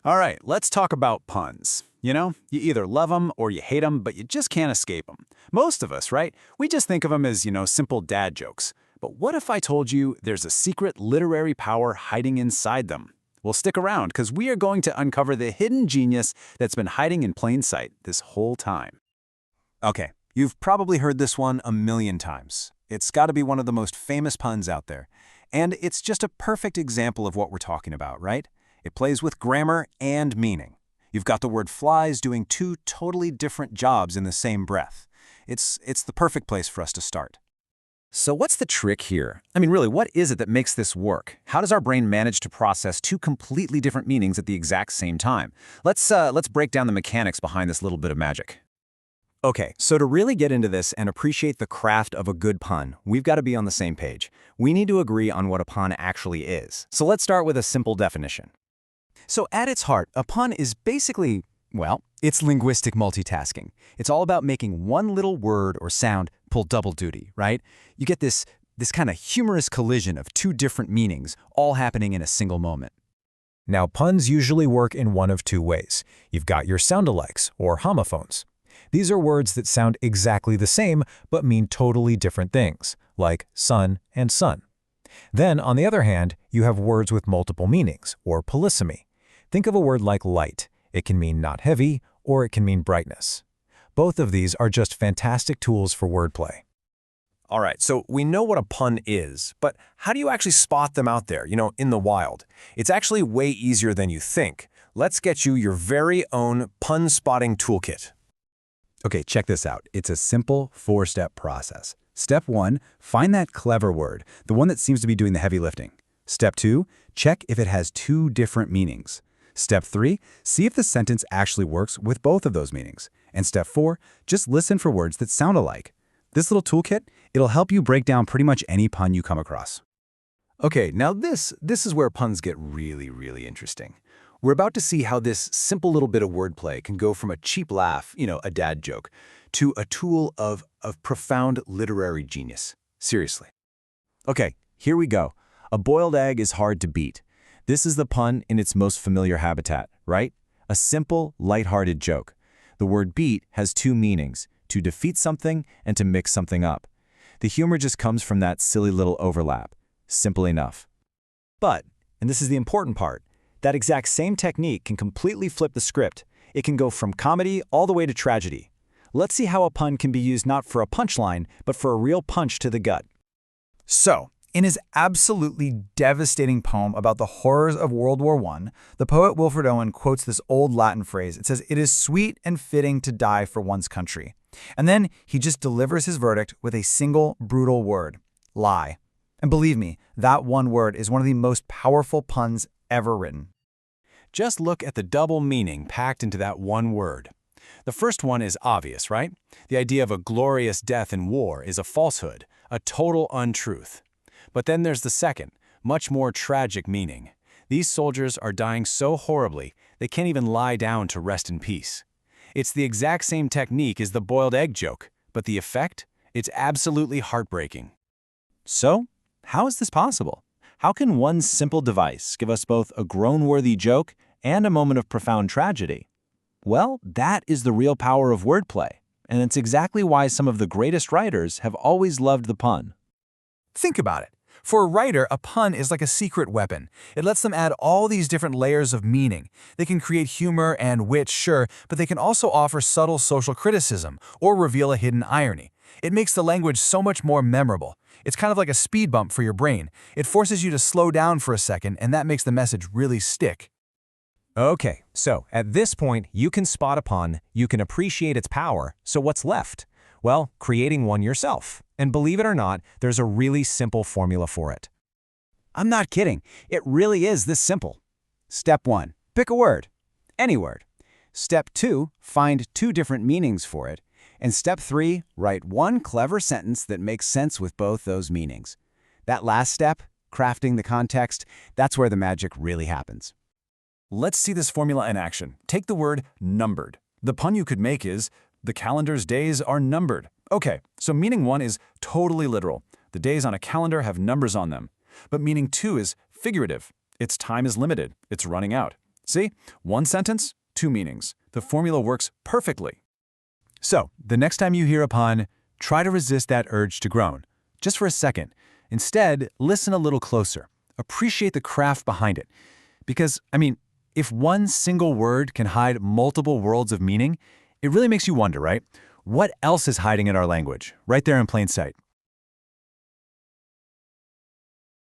All right, let's talk about puns. You either love them or you hate them, but you just can't escape them. Most of us, right? We just think of them as, simple dad jokes. But what if I told you there's a secret literary power hiding inside them? Well, stick around, because we are going to uncover the hidden genius that's been hiding in plain sight this whole time. Okay, you've probably heard this one a million times. It's got to be one of the most famous puns out there. And it's just a perfect example of what we're talking about, right? It plays with grammar and meaning. You've got the word flies doing two totally different jobs in the same breath. It's the perfect place for us to start. So what's the trick here? I mean, really, what is it that makes this work? How does our brain manage to process two completely different meanings at the exact same time? Let's break down the mechanics behind this little bit of magic. Okay, so to really get into this and appreciate the craft of a good pun, we've got to be on the same page. We need to agree on what a pun actually is. So let's start with a simple definition. So at its heart, a pun is basically, well, it's linguistic multitasking. It's all about making one little word or sound pull double duty, right? You get this kind of humorous collision of two different meanings, all happening in a single moment. Now, puns usually work in one of two ways. You've got your sound-alikes, or homophones. These are words that sound exactly the same, but mean totally different things, like sun and sun. Then, on the other hand, you have words with multiple meanings, or polysemy. Think of a word like light. It can mean not heavy, or it can mean brightness. Both of these are just fantastic tools for wordplay. All right, so we know what a pun is, but how do you actually spot them out there, in the wild? It's actually way easier than you think. Let's get you your very own pun spotting toolkit. Okay, check this out. It's a simple four-step process. Step 1, find that clever word, the one that seems to be doing the heavy lifting. Step 2, check if it has two different meanings. Step 3, see if the sentence actually works with both of those meanings. And step 4, just listen for words that sound alike. This little toolkit, it'll help you break down pretty much any pun you come across. Okay, now this is where puns get really, really interesting. We're about to see how this simple little bit of wordplay can go from a cheap laugh, a dad joke, to a tool of profound literary genius. Seriously. Okay, here we go. A boiled egg is hard to beat. This is the pun in its most familiar habitat, right? A simple, lighthearted joke. The word beat has two meanings, to defeat something and to mix something up. The humor just comes from that silly little overlap. Simple enough. But, and this is the important part, that exact same technique can completely flip the script. It can go from comedy all the way to tragedy. Let's see how a pun can be used not for a punchline, but for a real punch to the gut. So, in his absolutely devastating poem about the horrors of World War I, the poet Wilfred Owen quotes this old Latin phrase. It says, "It is sweet and fitting to die for one's country." And then he just delivers his verdict with a single brutal word, lie. And believe me, that one word is one of the most powerful puns ever written. Just look at the double meaning packed into that one word. The first one is obvious, right? The idea of a glorious death in war is a falsehood, a total untruth. But then there's the second, much more tragic meaning. These soldiers are dying so horribly, they can't even lie down to rest in peace. It's the exact same technique as the boiled egg joke, but the effect? It's absolutely heartbreaking. So, how is this possible? How can one simple device give us both a groan-worthy joke and a moment of profound tragedy? Well, that is the real power of wordplay, and it's exactly why some of the greatest writers have always loved the pun. Think about it. For a writer, a pun is like a secret weapon. It lets them add all these different layers of meaning. They can create humor and wit, sure, but they can also offer subtle social criticism or reveal a hidden irony. It makes the language so much more memorable. It's kind of like a speed bump for your brain. It forces you to slow down for a second, and that makes the message really stick. Okay, so at this point, you can spot a pun, you can appreciate its power, so what's left? Well, creating one yourself. And believe it or not, there's a really simple formula for it. I'm not kidding. It really is this simple. Step 1, pick a word. Any word. Step 2, find two different meanings for it. And step 3, write one clever sentence that makes sense with both those meanings. That last step, crafting the context, that's where the magic really happens. Let's see this formula in action. Take the word numbered. The pun you could make is, the calendar's days are numbered. Okay, so meaning 1 is totally literal. The days on a calendar have numbers on them. But meaning 2 is figurative. Its time is limited. It's running out. See? One sentence, two meanings. The formula works perfectly. So, the next time you hear a pun, try to resist that urge to groan. Just for a second. Instead, listen a little closer. Appreciate the craft behind it. Because, if one single word can hide multiple worlds of meaning, it really makes you wonder, right? What else is hiding in our language, right there in plain sight?